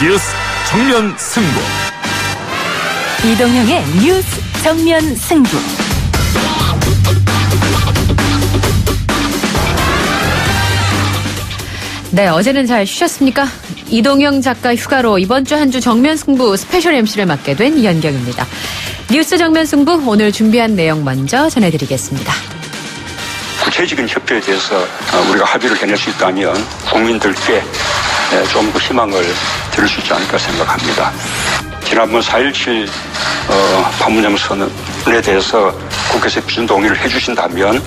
뉴스 정면 승부. 이동형의 뉴스 정면 승부. 네, 어제는 잘 쉬셨습니까? 이동형 작가 휴가로 이번 주 한 주 정면 승부 스페셜 MC를 맡게 된 이현경입니다. 뉴스 정면 승부 오늘 준비한 내용 먼저 전해드리겠습니다. 구체적인 협조에 대해서 우리가 합의를 해낼 수 있다면 국민들께 좀 더 희망을 드릴 수 있지 않을까 생각합니다. 지난번 4.17 판문점 선언에 대해서 국회에서 비준 동의를 해주신다면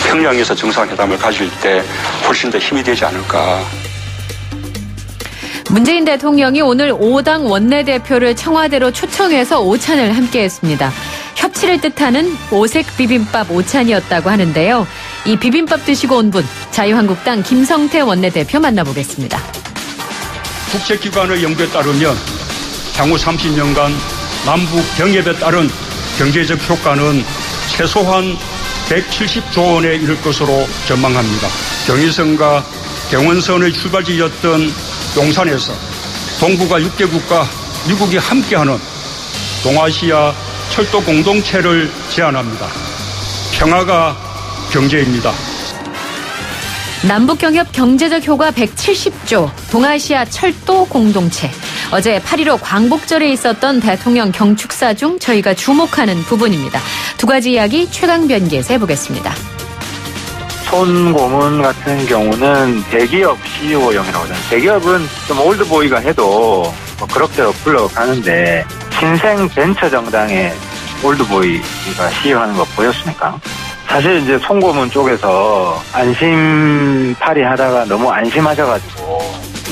평양에서 정상회담을 가질 때 훨씬 더 힘이 되지 않을까. 문재인 대통령이 오늘 5당 원내대표를 청와대로 초청해서 오찬을 함께했습니다. 협치를 뜻하는 오색 비빔밥 오찬이었다고 하는데요. 이 비빔밥 드시고 온 분, 자유한국당 김성태 원내대표 만나보겠습니다. 국제기관의 연구에 따르면 향후 30년간 남북 경협에 따른 경제적 효과는 최소한 170조 원에 이를 것으로 전망합니다. 경의선과 경원선의 출발지였던 용산에서 동북아 6개국과 미국이 함께하는 동아시아 철도 공동체를 제안합니다. 평화가 경제입니다. 남북경협 경제적 효과 170조, 동아시아 철도 공동체. 어제 8.15 광복절에 있었던 대통령 경축사 중 저희가 주목하는 부분입니다. 두 가지 이야기 최강변기에서 해보겠습니다. 손고문 같은 경우는 대기업 CEO형이라고 하잖아요. 대기업은 좀 올드보이가 해도 뭐 그럭저럭 불러가는데 신생 벤처 정당의 올드보이가 CEO하는 거 보였습니까? 사실 이제 손고문 쪽에서 안심팔이 하다가 너무 안심하셔가지고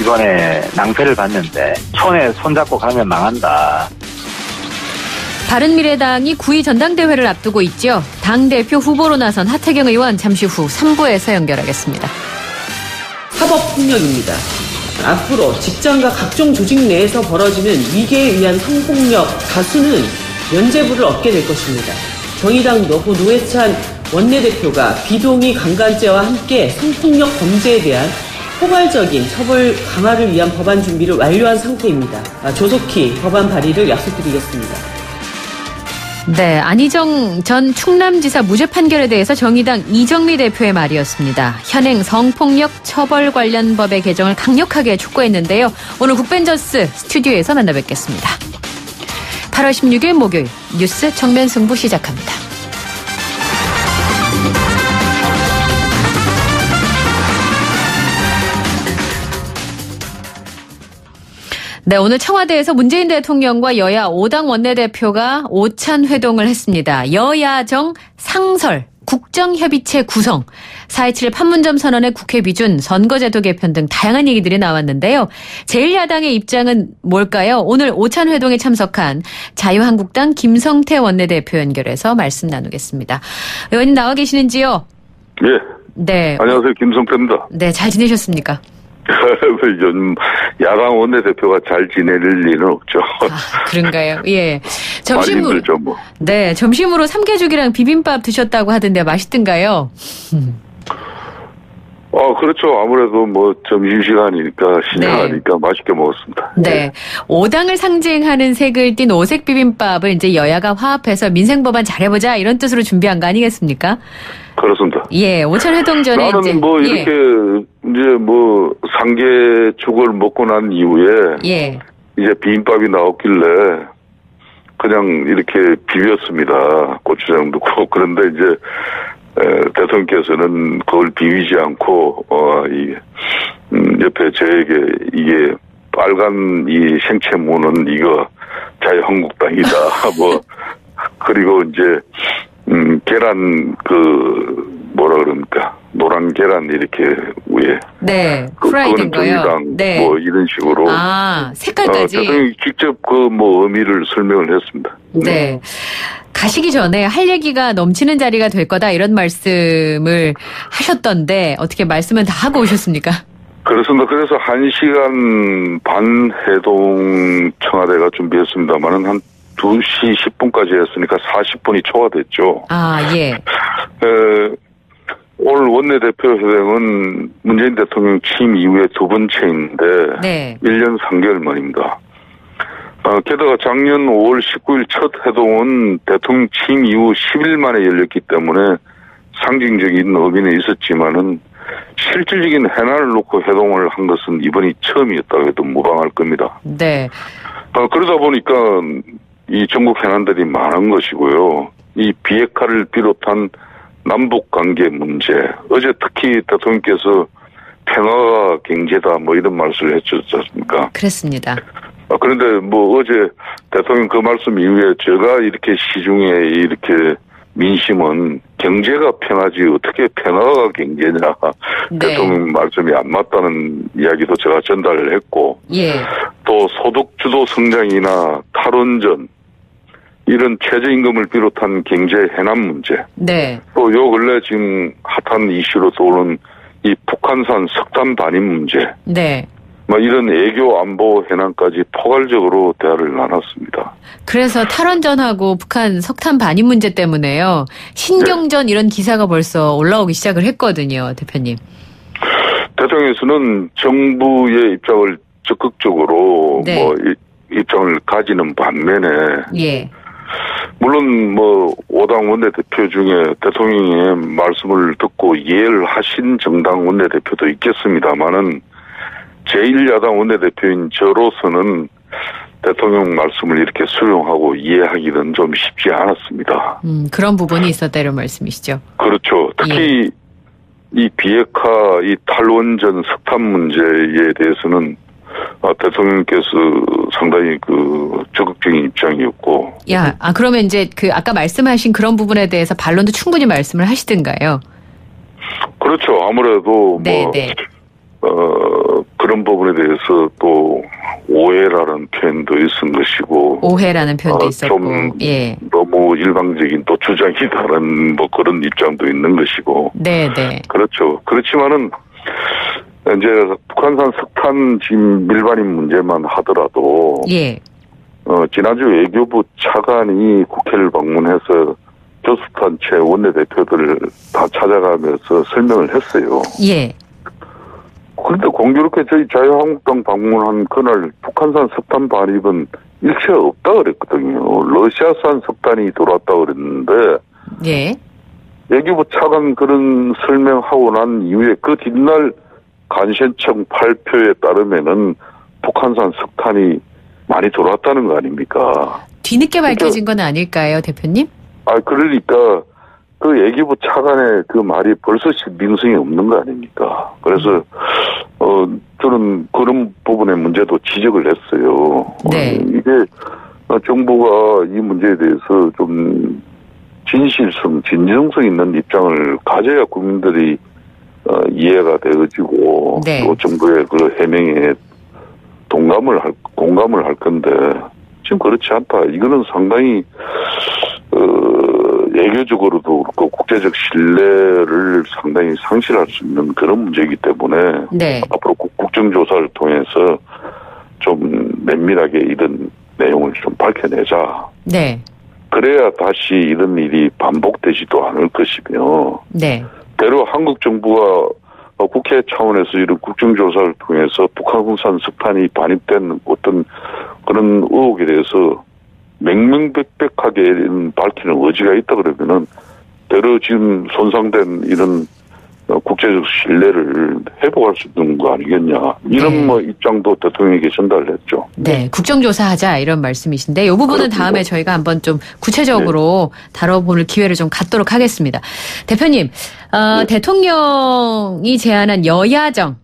이번에 낭패를 봤는데 손에 손잡고 가면 망한다. 바른미래당이 9.2 전당대회를 앞두고 있죠. 당대표 후보로 나선 하태경 의원 잠시 후 3부에서 연결하겠습니다. 사법폭력입니다. 앞으로 직장과 각종 조직 내에서 벌어지는 위계에 의한 성폭력 다수는 면죄부를 얻게 될 것입니다. 정의당도 고 노회찬 원내대표가 비동의 강간죄와 함께 성폭력 범죄에 대한 포괄적인 처벌 강화를 위한 법안 준비를 완료한 상태입니다. 조속히 법안 발의를 약속드리겠습니다. 네, 안희정 전 충남지사 무죄 판결에 대해서 정의당 이정미 대표의 말이었습니다. 현행 성폭력 처벌 관련 법의 개정을 강력하게 촉구했는데요. 오늘 국벤져스 스튜디오에서 만나뵙겠습니다. 8월 16일 목요일 뉴스 정면 승부 시작합니다. 네, 오늘 청와대에서 문재인 대통령과 여야 5당 원내대표가 오찬 회동을 했습니다. 여야정 상설, 국정협의체 구성, 4.27 판문점 선언의 국회 비준, 선거제도 개편 등 다양한 얘기들이 나왔는데요. 제1야당의 입장은 뭘까요? 오늘 오찬 회동에 참석한 자유한국당 김성태 원내대표 연결해서 말씀 나누겠습니다. 의원님 나와 계시는지요? 예. 네. 안녕하세요. 김성태입니다. 네, 잘 지내셨습니까? 요즘 야당 원내대표가 잘 지낼 리는 없죠. 아, 그런가요? 예. 많이 힘들죠, 뭐. 네, 점심으로 삼계죽이랑 비빔밥 드셨다고 하던데 맛있던가요? 그렇죠. 아무래도 뭐 점심시간이니까 신나니까 네. 맛있게 먹었습니다. 네. 5당을 상징하는 색을 띤 오색 비빔밥을 이제 여야가 화합해서 민생법안 잘해보자 이런 뜻으로 준비한 거 아니겠습니까? 그렇습니다. 예, 오찬 회동 전에 나는 이제 뭐 이렇게 이제 뭐 삼계죽을 먹고 난 이후에 예. 이제 비빔밥이 나왔길래 그냥 이렇게 비볐습니다. 고추장 넣고. 그런데 이제 대통령께서는 그걸 비비지 않고 옆에 저에게 이게 빨간 이 생채무는 이거 자유한국당이다. 뭐 그리고 이제 계란 뭐라 그럽니까? 노란 계란 이렇게 위에. 네. 프라이드인 거요. 네. 뭐 이런 식으로. 아, 색깔까지. 대통령이 직접 의미를 설명을 했습니다. 네. 가시기 전에 할 얘기가 넘치는 자리가 될 거다 이런 말씀을 하셨던데 어떻게 말씀은 다 하고 오셨습니까? 그렇습니다. 그래서 1시간 반 회동 청와대가 준비했습니다만은 한 2시 10분까지 했으니까 40분이 초과됐죠. 아, 예. 올 원내대표 회동은 문재인 대통령 취임 이후에 두 번째인데 네. 1년 3개월 만입니다. 게다가 작년 5월 19일 첫 회동은 대통령 취임 이후 10일 만에 열렸기 때문에 상징적인 의미는 있었지만은 실질적인 해난을 놓고 회동을 한 것은 이번이 처음이었다고 해도 무방할 겁니다. 네. 그러다 보니까 이 전국 해난들이 많은 것이고요. 이 비핵화를 비롯한 남북관계 문제, 어제 특히 대통령께서 평화가 경제다 뭐 이런 말씀을 해주셨지 않습니까? 그렇습니다. 그런데 뭐 어제 대통령 그 말씀 이후에 제가 이렇게 시중에 이렇게 민심은 경제가 평화지 어떻게 평화가 경제냐. 네. 대통령 말씀이 안 맞다는 이야기도 제가 전달을 했고 예. 또 소득주도 성장이나 탈원전 이런 최저임금을 비롯한 경제 해난 문제 네. 또 요 근래 지금 핫한 이슈로 떠오른 이 북한산 석탄 반입 문제 네. 뭐 이런 애교 안보 해난까지 포괄적으로 대화를 나눴습니다. 그래서 탈원전하고 북한 석탄 반입 문제 때문에요. 신경전 이런 기사가 벌써 올라오기 시작을 했거든요, 대표님. 대통령께서는 정부의 입장을 적극적으로 네. 뭐 입장을 가지는 반면에 예. 물론 뭐 5당 원내대표 중에 대통령의 말씀을 듣고 이해를 하신 정당 원내대표도 있겠습니다만은 제1야당 원내대표인 저로서는 대통령 말씀을 이렇게 수용하고 이해하기는 좀 쉽지 않았습니다. 그런 부분이 있었다 이런 말씀이시죠. 그렇죠. 특히 이 비핵화, 이 탈원전 석탄 문제에 대해서는 대통령께서 상당히 적극적인 입장이었고. 그러면 이제 아까 말씀하신 그런 부분에 대해서 반론도 충분히 말씀을 하시든가요? 그렇죠. 아무래도 네네. 그런 부분에 대해서 또 오해라는 표현도 있은 것이고. 오해라는 표현도 있었고. 좀 예. 너무 일방적인 또 주장이 다른 뭐 그런 입장도 있는 것이고. 네네. 그렇죠. 그렇지만은 이제 북한산 석탄 지금 밀반입 문제만 하더라도. 예. 지난주 외교부 차관이 국회를 방문해서 교수단체 원내대표들을 다 찾아가면서 설명을 했어요. 예. 그런데 공교롭게 저희 자유한국당 방문한 그날 북한산 석탄 반입은 일체 없다 그랬거든요. 러시아산 석탄이 들어왔다 그랬는데. 예. 외교부 차관 그런 설명하고 난 이후에 그 뒷날 간신청 발표에 따르면은 북한산 석탄이 많이 들어왔다는 거 아닙니까? 뒤늦게 밝혀진 건 아닐까요, 대표님? 그러니까 그 외교부 차관의 그 말이 벌써 신빙성이 없는 거 아닙니까? 그래서 저는 그런 부분의 문제도 지적을 했어요. 네. 이게 정부가 이 문제에 대해서 좀 진실성, 진정성 있는 입장을 가져야 국민들이 이해가 되어지고 네. 또 정부의 그 해명에 공감을 할 건데 지금 그렇지 않다. 이거는 상당히 외교적으로도 그렇고 국제적 신뢰를 상당히 상실할 수 있는 그런 문제이기 때문에 네. 앞으로 국정조사를 통해서 좀 면밀하게 이런 내용을 좀 밝혀내자. 네. 그래야 다시 이런 일이 반복되지도 않을 것이며 네. 대로 한국 정부가 국회 차원에서 이런 국정조사를 통해서 북한산 석탄이 반입된 어떤 그런 의혹에 대해서 명명백백하게 밝히는 의지가 있다 그러면은 대로 지금 손상된 이런 국제적 신뢰를 회복할 수 있는 거 아니겠냐. 이런 네. 입장도 대통령에게 전달을 했죠. 네, 국정조사하자 이런 말씀이신데 이 부분은 그렇습니다. 다음에 저희가 한번 좀 구체적으로 다뤄볼 기회를 좀 갖도록 하겠습니다. 대표님, 대통령이 제안한 여야정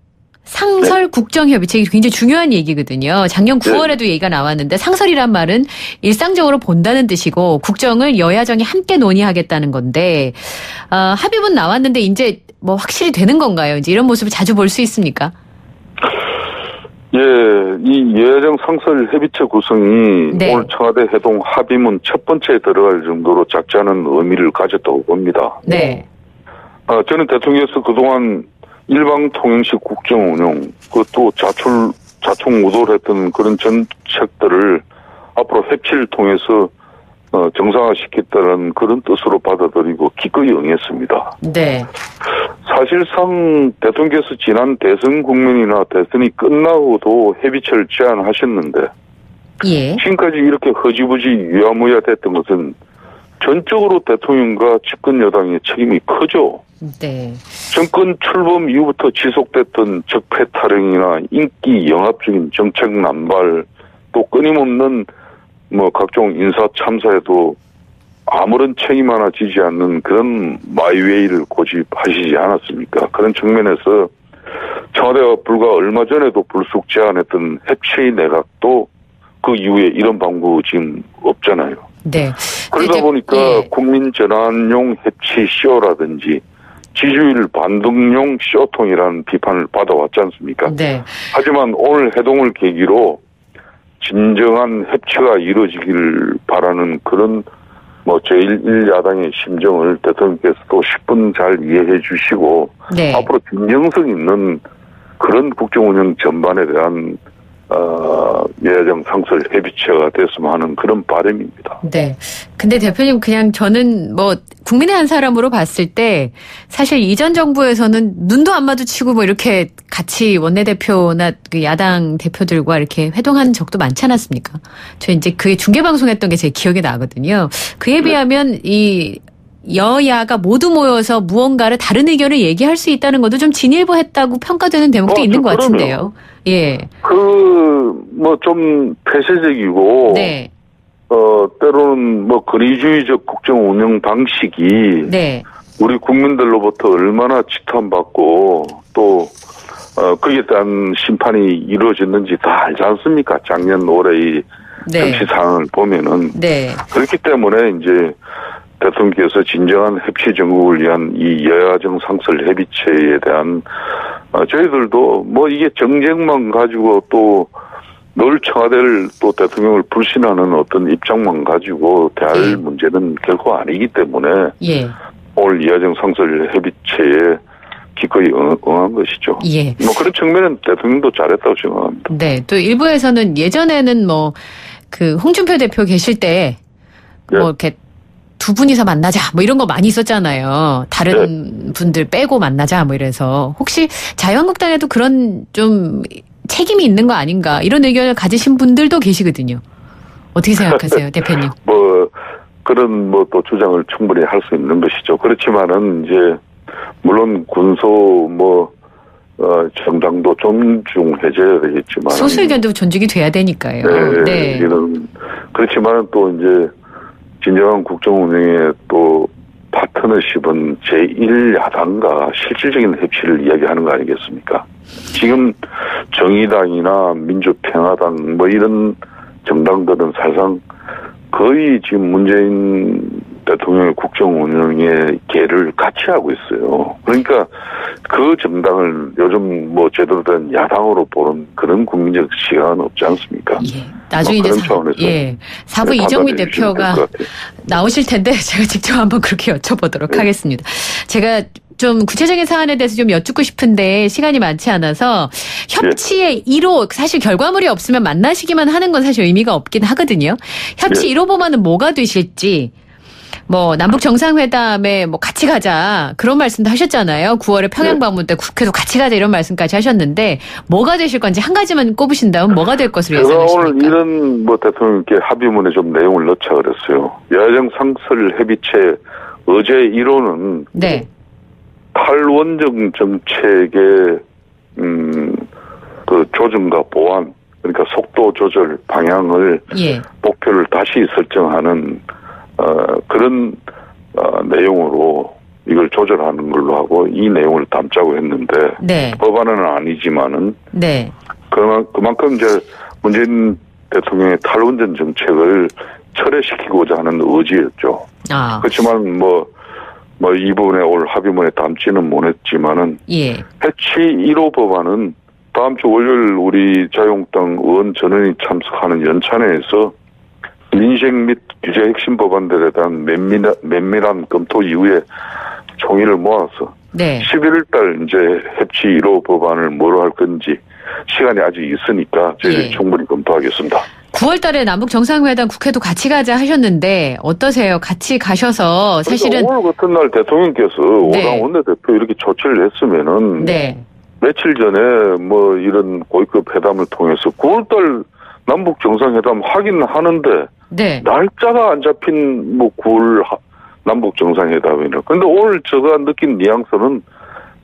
상설 국정협의체가 굉장히 중요한 얘기거든요. 작년 9월에도 얘기가 나왔는데 상설이란 말은 일상적으로 본다는 뜻이고 국정을 여야정이 함께 논의하겠다는 건데 합의문 나왔는데 이제 뭐 확실히 되는 건가요? 이제 이런 모습을 자주 볼 수 있습니까? 예, 이 여야정 상설 협의체 구성이 네. 오늘 청와대 회동 합의문 첫 번째에 들어갈 정도로 작지 않은 의미를 가졌다고 봅니다. 네. 저는 대통령께서 그동안 일방 통영식 국정 운영, 그것도 자충우돌했던 그런 정책들을 앞으로 협치를 통해서 정상화시켰다는 그런 뜻으로 받아들이고 기꺼이 응했습니다. 네. 사실상 대통령께서 지난 대선 국면이나 대선이 끝나고도 협의체를 제안하셨는데 예. 지금까지 이렇게 허지부지 유야무야 됐던 것은 전적으로 대통령과 집권 여당의 책임이 크죠. 네. 정권 출범 이후부터 지속됐던 적폐 타령이나 인기 영합적인 정책 남발, 또 끊임없는 각종 인사 참사에도 아무런 책임 하나 지지 않는 그런 마이웨이를 고집하시지 않았습니까? 그런 측면에서 청와대가 불과 얼마 전에도 불쑥 제안했던 해체의 내각도 그 이후에 이런 방구 지금 없잖아요. 네. 그러다 보니까 예. 국민 전환용 해치 쇼라든지 지지율 반등용 쇼통이라는 비판을 받아왔지 않습니까? 네. 하지만 오늘 회동을 계기로 진정한 협치가 이루어지기를 바라는 그런 제1야당의 심정을 대통령께서도 10분 잘 이해해 주시고 네. 앞으로 진정성 있는 그런 국정운영 전반에 대한 여야정 상설 협의체가 됐으면 하는 그런 바람입니다. 네. 근데 대표님 그냥 저는 국민의 한 사람으로 봤을 때 사실 이전 정부에서는 눈도 안 마주치고 이렇게 같이 원내대표나 그 야당 대표들과 이렇게 회동한 적도 많지 않았습니까? 저 이제 그게 중계방송했던 게 제 기억에 나거든요. 그에 비하면 이 여야가 모두 모여서 무언가를 다른 의견을 얘기할 수 있다는 것도 좀 진일보했다고 평가되는 대목도 있는 것 같은데요. 예. 좀 폐쇄적이고. 네. 때로는 권위주의적 국정 운영 방식이. 네. 우리 국민들로부터 얼마나 지탄받고 또, 거기에 대한 심판이 이루어졌는지 다 알지 않습니까? 작년 올해의 정치 상황을 보면은. 네. 그렇기 때문에 이제 대통령께서 진정한 협치 정국을 위한 이 여야정 상설 협의체에 대한 저희들도 이게 정쟁만 가지고 또 늘 청와대를 또 대통령을 불신하는 어떤 입장만 가지고 대할 문제는 결코 아니기 때문에 오늘 여야정 상설 협의체에 기꺼이 응한 것이죠. 예. 그런 측면은 대통령도 잘했다고 생각합니다. 네. 또 일부에서는 예전에는 그 홍준표 대표 계실 때 이렇게 두 분이서 만나자 이런 거 많이 있었잖아요. 다른 분들 빼고 만나자 이래서 혹시 자유한국당에도 그런 좀 책임이 있는 거 아닌가 이런 의견을 가지신 분들도 계시거든요. 어떻게 생각하세요, 대표님? 그런 또 주장을 충분히 할 수 있는 것이죠. 그렇지만은 이제 물론 군소 정당도 존중해줘야 되겠지만 소수 의견도 존중이 돼야 되니까요. 네. 그렇지만은 또 이제 진정한 국정 운영에 또 파트너십은 제1야당과 실질적인 협치를 이야기하는 거 아니겠습니까? 지금 정의당이나 민주평화당 이런 정당들은 사실상 거의 지금 문재인 대통령의 국정 운영의 계를 같이 하고 있어요. 그러니까 그 정당을 요즘 제대로 된 야당으로 보는 그런 국민적 시각은 없지 않습니까? 예. 나중에 이제 4부 이정미 대표가 나오실 텐데 제가 직접 한번 그렇게 여쭤보도록 하겠습니다. 제가 좀 구체적인 사안에 대해서 좀 여쭙고 싶은데 시간이 많지 않아서 협치의 1호 사실 결과물이 없으면 만나시기만 하는 건 사실 의미가 없긴 하거든요. 협치 1호보만은 뭐가 되실지 남북 정상회담에 같이 가자 그런 말씀도 하셨잖아요. 9월에 평양 방문 때 국회도 같이 가자 이런 말씀까지 하셨는데 뭐가 되실 건지 한 가지만 꼽으신다면 뭐가 될 것으로 예상하십니까? 제가 오늘 이런 대통령께 합의문에 좀 내용을 넣자 그랬어요. 여야정 상설 협의체 어제 1호는 탈원전 정책의 그 조정과 보완 그러니까 속도 조절 방향을 목표를 다시 설정하는 그런 내용으로 이걸 조절하는 걸로 하고 이 내용을 담자고 했는데 법안은 아니지만은 그만큼 이제 문재인 대통령의 탈원전 정책을 철회시키고자 하는 의지였죠. 그렇지만 이 부분에 올 합의문에 담지는 못했지만은 해치 1호 법안은 다음 주 월요일 우리 자유한국당 의원 전원이 참석하는 연찬회에서 민생 및 규제 핵심 법안들에 대한 면밀한 검토 이후에 총의를 모아서 11월 달 이제 협치 1호 법안을 뭐로 할 건지 시간이 아직 있으니까 저희들이 충분히 검토하겠습니다. 9월 달에 남북 정상회담 국회도 같이 가자 하셨는데 어떠세요? 같이 가셔서 사실은 오늘 같은 날 대통령께서 오당 원내대표 이렇게 조치를 했으면은 며칠 전에 뭐 이런 고위급 회담을 통해서 9월 달 남북 정상회담 하긴 하는데 날짜가 안 잡힌 뭐 9월 남북 정상회담이라. 근데 오늘 제가 느낀 뉘앙스는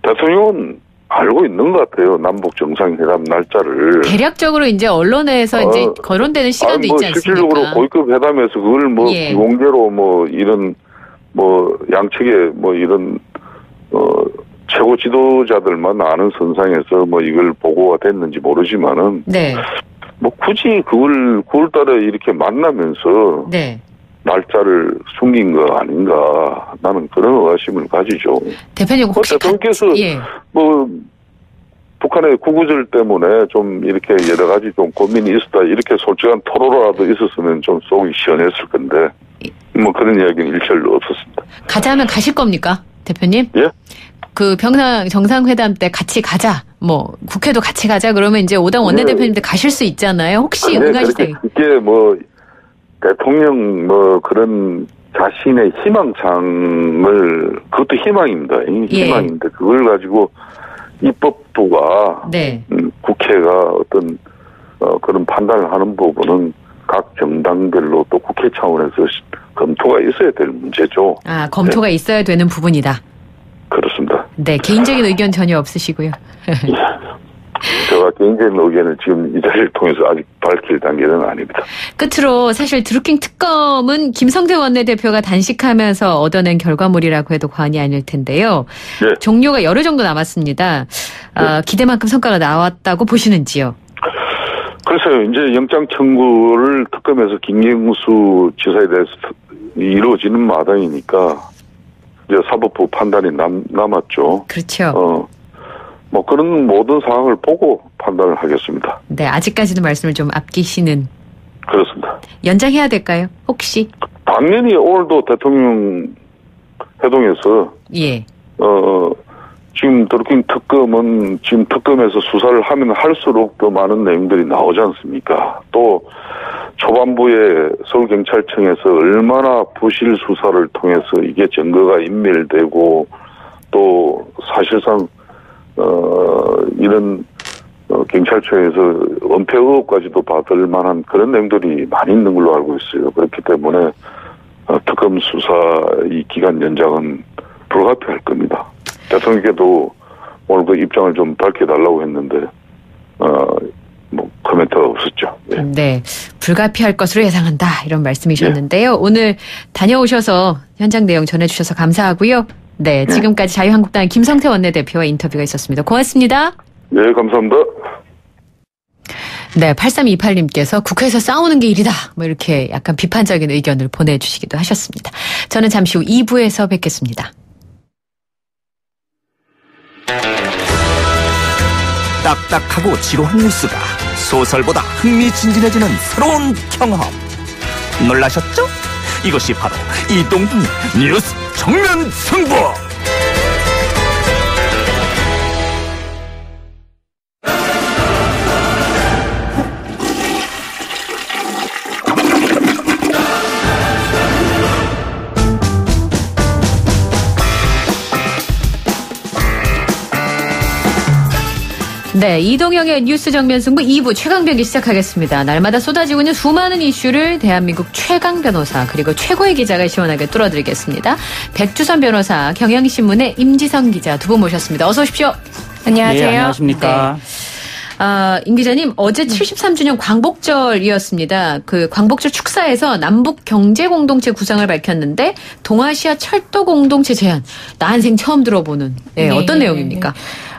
대통령은 알고 있는 것 같아요. 남북 정상회담 날짜를. 대략적으로 이제 언론에서 이제 거론되는 시간도 있지 않습니까? 실질적으로 고위급 회담에서 그걸 뭐 비공개로 뭐 이런 뭐 양측의 뭐 이런 최고 지도자들만 아는 선상에서 뭐 이걸 보고가 됐는지 모르지만은 뭐 굳이 그걸 9월 달에 이렇게 만나면서 날짜를 숨긴 거 아닌가 나는 그런 의심을 가지죠. 대표님 혹시 대통령께서 뭐 북한의 구구절 때문에 좀 이렇게 여러 가지 좀 고민이 있었다 이렇게 솔직한 토로라도 있었으면 좀 속이 시원했을 건데 뭐 그런 이야기는 일절 없었습니다. 가자면 가실 겁니까, 대표님? 예? 그 평양 정상회담 때 같이 가자, 뭐 국회도 같이 가자 그러면 이제 오당 원내대표님들 가실 수 있잖아요. 혹시 응하시세요? 이게 뭐 대통령 뭐 그런 자신의 희망장을 그것도 희망입니다. 희망인데 그걸 가지고 입법부가 국회가 어떤 그런 판단을 하는 부분은 각 정당별로 또 국회 차원에서 검토가 있어야 될 문제죠. 아, 검토가 있어야 되는 부분이다. 그렇습니다. 네, 개인적인 의견 전혀 없으시고요. 제가 개인적인 의견을 지금 이 자리를 통해서 아직 밝힐 단계는 아닙니다. 끝으로 사실 드루킹 특검은 김성태 원내대표가 단식하면서 얻어낸 결과물이라고 해도 과언이 아닐 텐데요. 종료가 열흘 정도 남았습니다. 기대만큼 성과가 나왔다고 보시는지요? 글쎄요. 이제 영장 청구를 특검에서 김경수 지사에 대해서 이루어지는 마당이니까 이제 사법부 판단이 남았죠. 그렇죠. 뭐 그런 모든 상황을 보고 판단을 하겠습니다. 네, 아직까지는 말씀을 좀 아끼시는. 그렇습니다. 연장해야 될까요? 혹시? 당연히 오늘도 대통령 회동에서 지금 드루킹 특검은 지금 특검에서 수사를 하면 할수록 더 많은 내용들이 나오지 않습니까? 또 초반부에 서울경찰청에서 얼마나 부실 수사를 통해서 이게 증거가 인멸되고 또 사실상 이런 경찰청에서 은폐 의혹까지도 받을 만한 그런 내용들이 많이 있는 걸로 알고 있어요. 그렇기 때문에 특검 수사 이 기간 연장은 불가피할 겁니다. 대통령께도 오늘 그 입장을 좀 밝혀달라고 했는데 뭐 코멘트가 없었죠. 네, 불가피할 것으로 예상한다 이런 말씀이셨는데요. 오늘 다녀오셔서 현장 내용 전해주셔서 감사하고요. 네, 지금까지 자유한국당 김성태 원내대표와 인터뷰가 있었습니다. 고맙습니다. 네, 감사합니다. 네, 8328님께서 국회에서 싸우는 게 일이다. 뭐 이렇게 약간 비판적인 의견을 보내주시기도 하셨습니다. 저는 잠시 후 2부에서 뵙겠습니다. 딱딱하고 지루한 뉴스가 소설보다 흥미진진해지는 새로운 경험. 놀라셨죠? 이것이 바로 이동준의 뉴스 정면 승부. 네, 이동영의 뉴스 정면 승부 2부 최강변기 시작하겠습니다. 날마다 쏟아지고 있는 수많은 이슈를 대한민국 최강 변호사 그리고 최고의 기자가 시원하게 뚫어드리겠습니다. 백주선 변호사, 경향신문의 임지성 기자 두 분 모셨습니다. 어서 오십시오. 안녕하세요. 네, 안녕하십니까. 임 기자님, 어제 73주년 광복절이었습니다. 그 광복절 축사에서 남북 경제 공동체 구상을 밝혔는데 동아시아 철도 공동체 제안, 난생 처음 들어보는 어떤 내용입니까?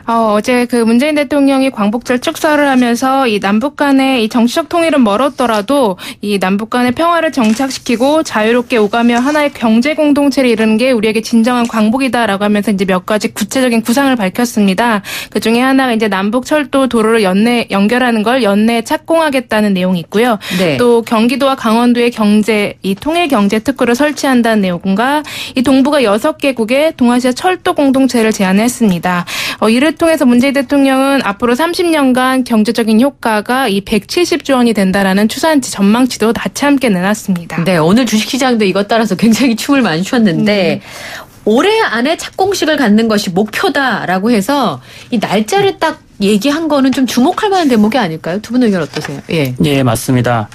어제 그 문재인 대통령이 광복절 축사를 하면서 이 남북 간의 이 정치적 통일은 멀었더라도 이 남북 간의 평화를 정착시키고 자유롭게 오가며 하나의 경제 공동체를 이루는 게 우리에게 진정한 광복이다라고 하면서 이제 몇 가지 구체적인 구상을 밝혔습니다. 그 중에 하나가 이제 남북 철도 도로를 연결하는 걸 연내에 착공하겠다는 내용이 있고요. 네. 또 경기도와 강원도의 경제, 이 통일 경제 특구를 설치한다는 내용과 이 동북아 6개국의 동아시아 철도 공동체를 제안했습니다. 이를 통해서 문재인 대통령은 앞으로 30년간 경제적인 효과가 이 170조 원이 된다라는 추산치 전망치도 같이 함께 내놨습니다. 네, 오늘 주식시장도 이것 따라서 굉장히 춤을 많이 췄는데 올해 안에 착공식을 갖는 것이 목표다라고 해서 이 날짜를 딱 얘기한 거는 좀 주목할 만한 대목이 아닐까요? 두 분 의견 어떠세요? 예. 예, 맞습니다.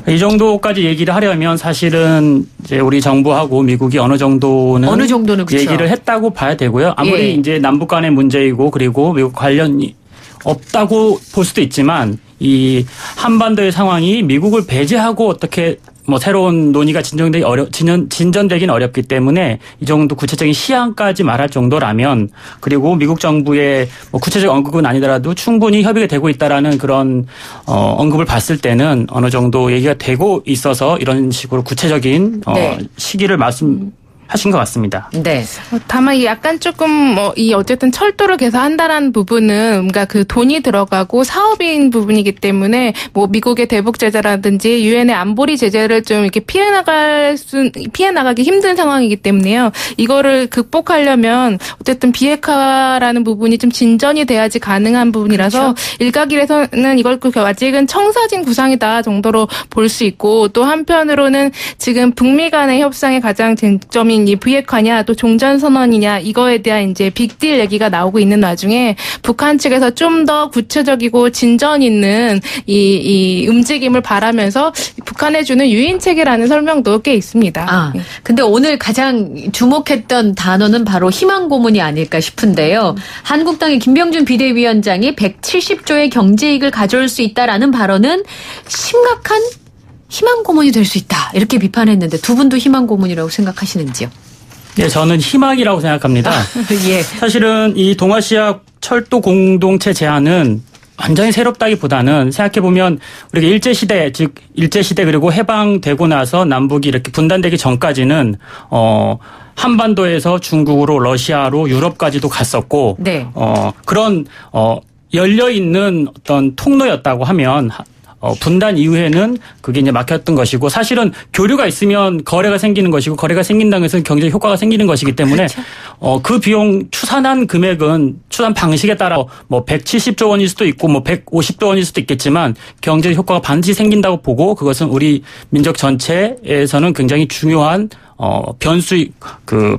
이 정도까지 얘기를 하려면 사실은 이제 우리 정부하고 미국이 어느 정도는 그쵸. 얘기를 했다고 봐야 되고요. 아무리 예. 이제 남북 간의 문제이고 그리고 미국 관련이 없다고 볼 수도 있지만 이 한반도의 상황이 미국을 배제하고 어떻게 뭐 새로운 논의가 진전되긴 어렵기 때문에 이 정도 구체적인 시한까지 말할 정도라면 그리고 미국 정부의 뭐 구체적 언급은 아니더라도 충분히 협의가 되고 있다라는 그런 언급을 봤을 때는 어느 정도 얘기가 되고 있어서 이런 식으로 구체적인 네. 시기를 말씀하신 것 같습니다. 네. 다만 약간 조금 이 어쨌든 철도를 개선한다라는 부분은 뭔가 그 돈이 들어가고 사업인 부분이기 때문에 뭐 미국의 대북 제재라든지 유엔의 안보리 제재를 좀 이렇게 피해 나가기 힘든 상황이기 때문에요. 이거를 극복하려면 어쨌든 비핵화라는 부분이 좀 진전이 돼야지 가능한 부분이라서 그렇죠. 일각에서는 이걸 아직은 청사진 구상이다 정도로 볼 수 있고 또 한편으로는 지금 북미 간의 협상의 가장 쟁점인 이 비핵화냐 또 종전선언이냐 이거에 대한 이제 빅딜 얘기가 나오고 있는 와중에 북한 측에서 좀 더 구체적이고 진전 있는 이 움직임을 바라면서 북한에 주는 유인책이라는 설명도 꽤 있습니다. 근데 오늘 가장 주목했던 단어는 바로 희망 고문이 아닐까 싶은데요. 한국당의 김병준 비대위원장이 170조의 경제이익을 가져올 수 있다라는 발언은 심각한 희망 고문이 될 수 있다. 이렇게 비판했는데 두 분도 희망 고문이라고 생각하시는지요? 네, 저는 희망이라고 생각합니다. 예. 사실은 이 동아시아 철도 공동체 제안은 완전히 새롭다기보다는 생각해보면 우리가 일제시대 그리고 해방되고 나서 남북이 이렇게 분단되기 전까지는 한반도에서 중국으로 러시아로 유럽까지도 갔었고 네. 그런 열려있는 어떤 통로였다고 하면 분단 이후에는 그게 이제 막혔던 것이고 사실은 교류가 있으면 거래가 생기는 것이고 거래가 생긴다는 것은 경제 효과가 생기는 것이기 때문에 그렇죠. 그 비용 추산한 금액은 추산 방식에 따라 뭐 170조 원일 수도 있고 뭐 150조 원일 수도 있겠지만 경제 효과가 반드시 생긴다고 보고 그것은 우리 민족 전체에서는 굉장히 중요한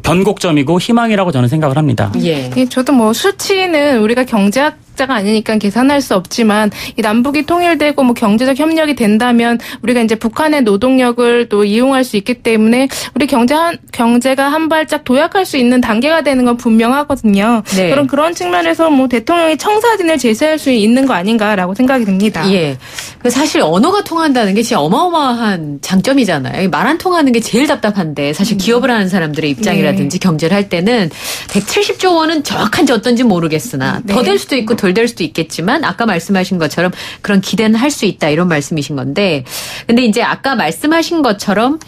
변곡점이고 희망이라고 저는 생각을 합니다. 예. 저도 뭐 수치는 우리가 경제학자가 아니니까 계산할 수 없지만 이 남북이 통일되고 뭐 경제적 협력이 된다면 우리가 이제 북한의 노동력을 또 이용할 수 있기 때문에 우리 경제가 한 발짝 도약할 수 있는 단계가 되는 건 분명하거든요. 네. 그런 측면에서 뭐 대통령이 청사진을 제시할 수 있는 거 아닌가라고 생각이 듭니다. 예. 사실 언어가 통한다는 게 진짜 어마어마한 장점이잖아요. 말 안 통하는 게 제일 답답한데 사실 기업을 하는 사람들의 입장이라든지 경제를 할 때는 170조 원은 정확한지 어떤지 모르겠으나 더 될 수도 있고 덜 될 수도 있겠지만 아까 말씀하신 것처럼 그런 기대는 할 수 있다 이런 말씀이신 건데 근데 이제 아까 말씀하신 것처럼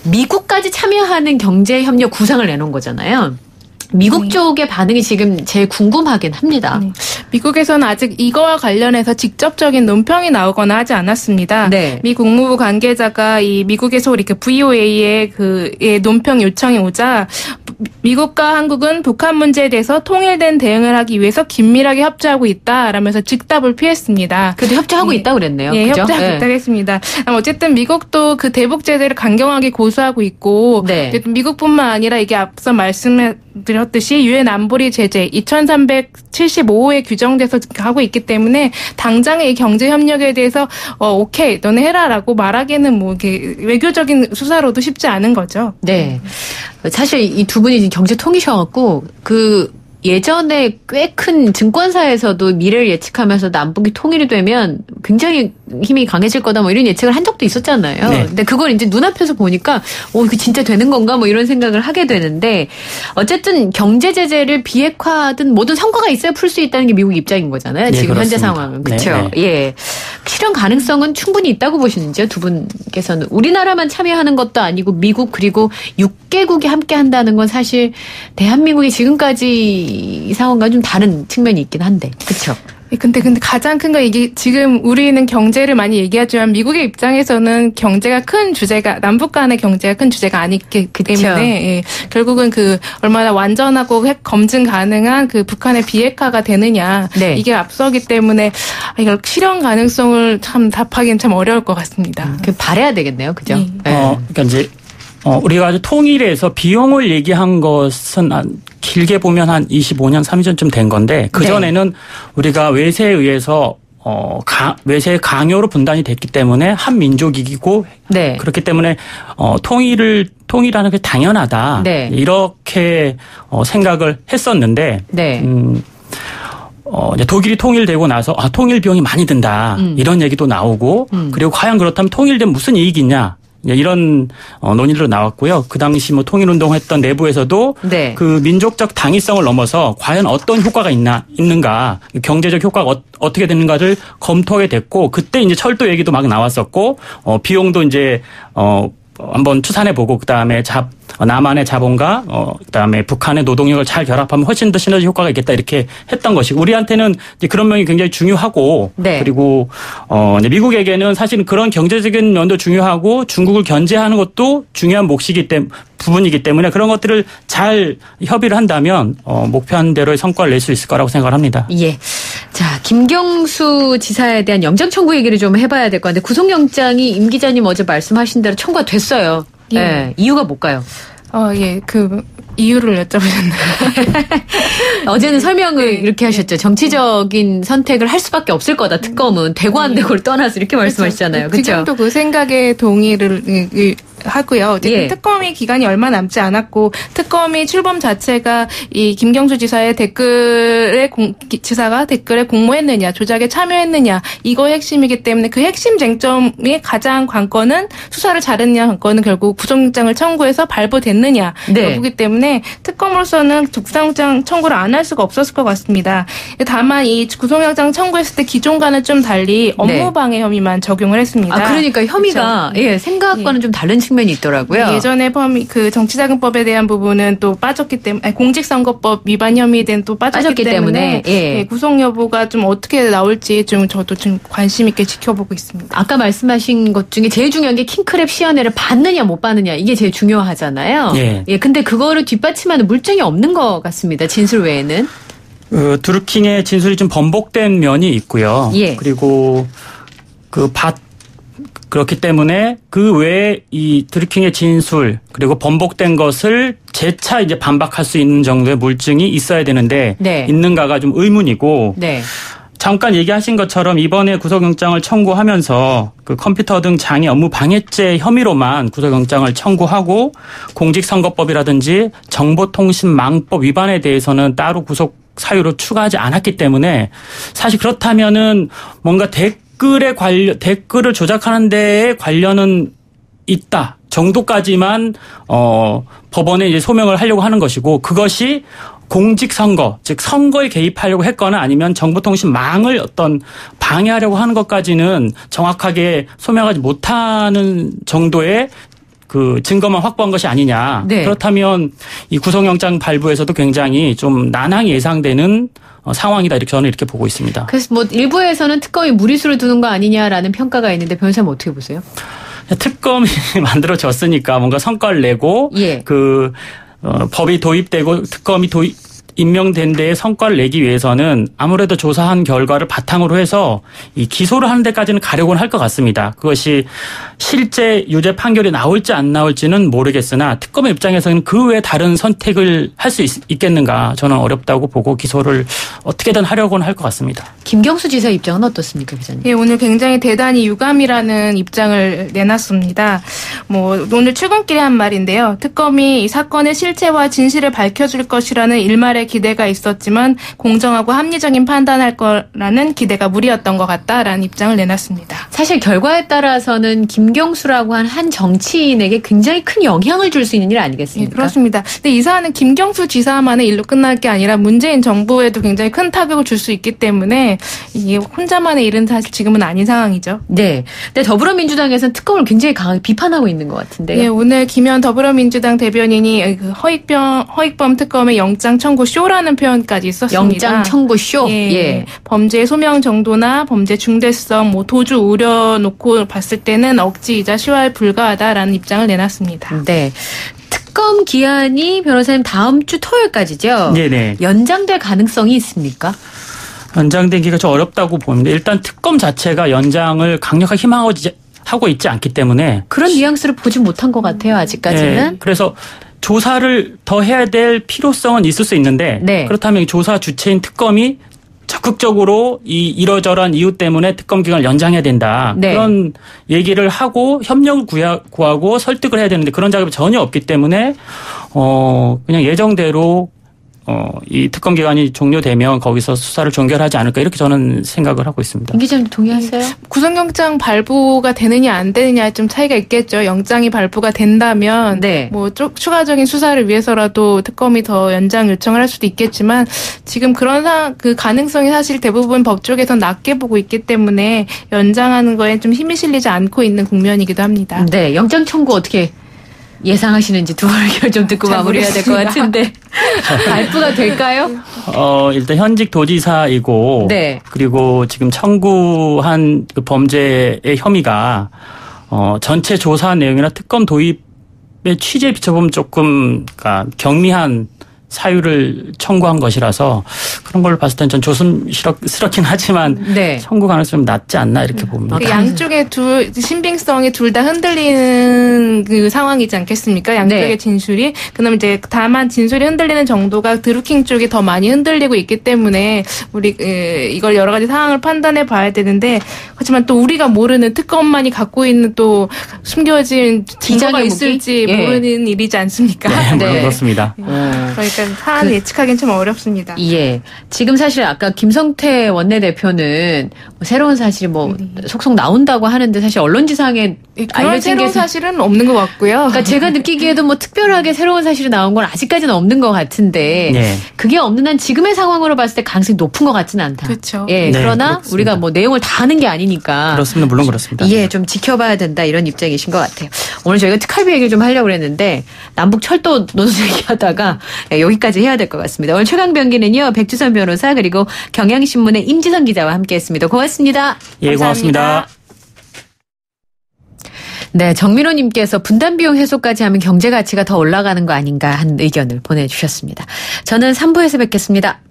미국까지 참여하는 경제협력 구상을 내놓은 거잖아요. 미국 쪽의 반응이 지금 제일 궁금하긴 합니다. 미국에서는 아직 이거와 관련해서 직접적인 논평이 나오거나 하지 않았습니다. 네. 미 국무부 관계자가 이 미국에서 우리 VOA의 논평 요청이 오자 미국과 한국은 북한 문제에 대해서 통일된 대응을 하기 위해서 긴밀하게 협조하고 있다라면서 즉답을 피했습니다. 그래도 협조하고 있다고 그랬네요. 예, 그죠? 협조하고 있다고 했습니다. 어쨌든 미국도 그 대북 제재를 강경하게 고수하고 있고 네. 미국뿐만 아니라 이게 앞서 말씀드렸듯이 유엔 안보리 제재 2375호에 규정돼서 하고 있기 때문에 당장의 이 경제 협력에 대해서 오케이 너네 해라라고 말하기에는 뭐 이렇게 외교적인 수사로도 쉽지 않은 거죠. 네. 사실 이 두 분이 경제 통이셔갖고 예전에 꽤 큰 증권사에서도 미래를 예측하면서 남북이 통일이 되면 굉장히 힘이 강해질 거다 뭐 이런 예측을 한 적도 있었잖아요. 네. 근데 그걸 이제 눈앞에서 보니까 이거 진짜 되는 건가 뭐 이런 생각을 하게 되는데 어쨌든 경제 제재를 비핵화든 뭐든 성과가 있어야 풀 수 있다는 게 미국 입장인 거잖아요. 네, 지금 현재 그렇습니다. 상황은. 그렇죠. 네, 네. 예. 실현 가능성은 충분히 있다고 보시는지요? 두 분께서는. 우리나라만 참여하는 것도 아니고 미국 그리고 6개국이 함께 한다는 건 사실 대한민국이 지금까지 이 상황과 좀 다른 측면이 있긴 한데. 그렇죠. 근데 가장 큰 건 이게 지금 우리는 경제를 많이 얘기하지만 미국의 입장에서는 경제가 큰 주제가 남북 간의 경제가 큰 주제가 아니기 때문에 예, 결국은 그 얼마나 완전하고 핵 검증 가능한 그 북한의 비핵화가 되느냐 네. 이게 앞서기 때문에 이걸 실현 가능성을 참 답하기는 참 어려울 것 같습니다. 바래야 되겠네요, 그죠? 네. 그러니까 이제 우리가 아주 통일해서 비용을 얘기한 것은 길게 보면 한 25년, 30년쯤 된 건데 그전에는 우리가 외세에 의해서 외세의 강요로 분단이 됐기 때문에 한 민족이고 네. 그렇기 때문에 통일하는 게 당연하다. 네. 이렇게 생각을 했었는데 네. 이제 독일이 통일되고 나서 통일 비용이 많이 든다. 이런 얘기도 나오고 그리고 과연 그렇다면 통일되면 무슨 이익이 있냐. 이런 논의로 나왔고요. 그 당시 뭐 통일운동했던 내부에서도 네. 그 민족적 당위성을 넘어서 과연 어떤 효과가 있는가, 경제적 효과가 어떻게 되는가를 검토하게 됐고 그때 이제 철도 얘기도 막 나왔었고 비용도 이제 한번 추산해보고 그다음에 남한의 자본과 그다음에 북한의 노동력을 잘 결합하면 훨씬 더 시너지 효과가 있겠다 이렇게 했던 것이고 우리한테는 이제 그런 면이 굉장히 중요하고 네. 그리고 이제 미국에게는 사실은 그런 경제적인 면도 중요하고 중국을 견제하는 것도 중요한 부분이기 때문에 그런 것들을 잘 협의를 한다면 목표한 대로의 성과를 낼 수 있을 거라고 생각을 합니다. 예. 자, 김경수 지사에 대한 영장 청구 얘기를 좀 해봐야 될 것 같은데 구속영장이 임 기자님 어제 말씀하신 대로 청구가 됐어요. 예. 네. 이유가 뭘까요? 예, 이유를 여쭤보셨나요? 어제는 설명을 이렇게 하셨죠. 정치적인 선택을 할 수밖에 없을 거다. 특검은 되고 안 되고를 떠나서 이렇게 말씀하시잖아요. 그렇죠? 지금도 그 생각에 동의를 하고요. 어쨌든 예. 특검이 기간이 얼마 남지 않았고 특검이 출범 자체가 이 김경수 지사의 지사가 댓글에 공모했느냐, 조작에 참여했느냐 이거 핵심이기 때문에 그 핵심 쟁점이 가장 관건은 수사를 잘했느냐 관건은 결국 구속영장을 청구해서 발부됐느냐 네. 여부기 때문에 특검으로서는 구속영장 청구를 안 할 수가 없었을 것 같습니다. 다만 이 구속영장 청구했을 때 기존과는 좀 달리 업무방해 혐의만 적용을 했습니다. 그러니까 혐의가 그렇죠. 예, 생각과는 좀 다른 측면이 있더라고요. 예전에 그 정치자금법에 대한 부분은 또 빠졌기 때문에 공직선거법 위반 혐의에 대한 또 빠졌기 때문에 예. 구속 여부가 좀 어떻게 나올지 저도 좀 관심 있게 지켜보고 있습니다. 아까 말씀하신 것 중에 제일 중요한 게 킹크랩 시연회를 받느냐 못 받느냐 이게 제일 중요하잖아요. 예. 근데 그거를 뒷받침하는 물증이 없는 것 같습니다. 진술 외에는. 드루킹의 진술이 좀 번복된 면이 있고요. 예. 그리고 그렇기 때문에 그 외에 이 드루킹의 진술 그리고 번복된 것을 재차 이제 반박할 수 있는 정도의 물증이 있어야 되는데 네. 있는가가 좀 의문이고 네. 잠깐 얘기하신 것처럼 이번에 구속영장을 청구하면서 그 컴퓨터 등 장애 업무 방해죄 혐의로만 구속영장을 청구하고 공직선거법이라든지 정보통신망법 위반에 대해서는 따로 구속 사유로 추가하지 않았기 때문에 사실 그렇다면은 뭔가 댓글을 조작하는 데에 관련은 있다 정도까지만 법원에 이제 소명을 하려고 하는 것이고 그것이 공직선거, 즉 선거에 개입하려고 했거나 아니면 정보통신망을 어떤 방해하려고 하는 것까지는 정확하게 소명하지 못하는 정도의 그 증거만 확보한 것이 아니냐. 네. 그렇다면 이 구속영장 발부에서도 굉장히 좀 난항이 예상되는 상황이다 이렇게 저는 이렇게 보고 있습니다. 그래서 뭐 일부에서는 특검이 무리수를 두는 거 아니냐라는 평가가 있는데 변호사님 어떻게 보세요? 특검이 만들어졌으니까 뭔가 성과를 내고 예. 법이 도입되고 특검이 임명된 데에 성과를 내기 위해서는 아무래도 조사한 결과를 바탕으로 해서 이 기소를 하는 데까지는 가려고는 할 것 같습니다. 그것이 실제 유죄 판결이 나올지 안 나올지는 모르겠으나 특검의 입장에서는 그 외에 다른 선택을 할 수 있겠는가 저는 어렵다고 보고 기소를 어떻게든 하려고는 할 것 같습니다. 김경수 지사 입장은 어떻습니까, 기자님? 예, 오늘 굉장히 대단히 유감이라는 입장을 내놨습니다. 오늘 출근길에 한 말인데요. 특검이 이 사건의 실체와 진실을 밝혀줄 것이라는 일말의 기대가 있었지만 공정하고 합리적인 판단할 거라는 기대가 무리였던 것 같다라는 입장을 내놨습니다. 사실 결과에 따라서는 김경수라고 한 정치인에게 굉장히 큰 영향을 줄 수 있는 일 아니겠습니까? 예, 그렇습니다. 근데 이 사안은 김경수 지사만의 일로 끝날 게 아니라 문재인 정부에도 굉장히 큰 타격을 줄 수 있기 때문에 이게 혼자만의 일은 사실 지금은 아닌 상황이죠. 네. 근데 더불어민주당에서는 특검을 굉장히 강하게 비판하고 있는 것 같은데요. 예, 오늘 김현 더불어민주당 대변인이 그 허익범 특검의 영장 청구 쇼라는 표현까지 썼습니다. 영장 청구 쇼. 예. 예. 범죄의 소명 정도나 범죄 중대성, 도주 우려 놓고 봤을 때는 억지이자 시화에 불과하다라는 입장을 내놨습니다. 네. 특검 기한이 변호사님 다음 주 토요일까지죠? 네네. 연장될 가능성이 있습니까? 연장되기가 좀 어렵다고 봅니다. 일단 특검 자체가 연장을 강력하게 희망하고 있지 않기 때문에 그런 뉘앙스를 보지 못한 것 같아요. 아직까지는. 네, 그래서 조사를 더 해야 될 필요성은 있을 수 있는데 네. 그렇다면 이 조사 주체인 특검이 적극적으로 이 이러저러한 이유 때문에 특검 기간을 연장해야 된다. 네. 그런 얘기를 하고 협력을 구하고 설득을 해야 되는데 그런 작업이 전혀 없기 때문에 그냥 예정대로 이 특검 기간이 종료되면 거기서 수사를 종결하지 않을까 이렇게 저는 생각을 하고 있습니다. 임 기자님 동의하세요? 구속영장 발부가 되느냐 안 되느냐에 좀 차이가 있겠죠. 영장이 발부가 된다면 네. 추가적인 수사를 위해서라도 특검이 더 연장 요청을 할 수도 있겠지만 지금 그런 그 가능성이 사실 대부분 법 쪽에서 낮게 보고 있기 때문에 연장하는 거에 좀 힘이 실리지 않고 있는 국면이기도 합니다. 네. 영장 청구 어떻게 예상하시는지 두 분 의견 좀 듣고 마무리해야 될 것 같은데 발부가 될까요? 일단 현직 도지사이고 네. 그리고 지금 청구한 그 범죄의 혐의가 전체 조사 내용이나 특검 도입의 취지에 비춰보면 조금 그러니까 경미한 사유를 청구한 것이라서 그런 걸 봤을 땐 전 조심스럽긴 하지만 네. 청구 가능성이 좀 낮지 않나 이렇게 봅니다. 양쪽의 신빙성이 둘 다 흔들리는 그 상황이지 않겠습니까? 양쪽의 네. 진술이. 그럼 이제 다만 진술이 흔들리는 정도가 드루킹 쪽이 더 많이 흔들리고 있기 때문에 우리 이걸 여러 가지 상황을 판단해 봐야 되는데 하지만 또 우리가 모르는 특검만이 갖고 있는 또 숨겨진 증거가 있을지 예. 모르는 일이지 않습니까? 네, 물론 네. 그렇습니다. 그러니까 사안을 예측하기는 좀 어렵습니다. 예. 지금 사실 아까 김성태 원내대표는 새로운 사실이 속속 나온다고 하는데 사실 언론지상에 그런 알려진 새로운 사실은 없는 것 같고요. 그러니까 제가 느끼기에도 특별하게 새로운 사실이 나온 건 아직까지는 없는 것 같은데 네. 그게 없는 한 지금의 상황으로 봤을 때 가능성이 높은 것 같지는 않다. 그렇죠. 예. 네, 그러나 그렇습니다. 우리가 내용을 다 아는 게 아니니까. 그렇습니다. 물론 그렇습니다. 예, 좀 지켜봐야 된다 이런 입장이신 것 같아요. 오늘 저희가 특활비 얘기를 좀 하려고 그랬는데 남북 철도 논술 얘기하다가 여기까지 해야 될 것 같습니다. 오늘 최강병기는요 백주선 변호사 그리고 경향신문의 임지선 기자와 함께했습니다. 고맙습니다. 예, 고맙습니다. 네, 정민호님께서 분담 비용 해소까지 하면 경제 가치가 더 올라가는 거 아닌가 하는 의견을 보내주셨습니다. 저는 3부에서 뵙겠습니다.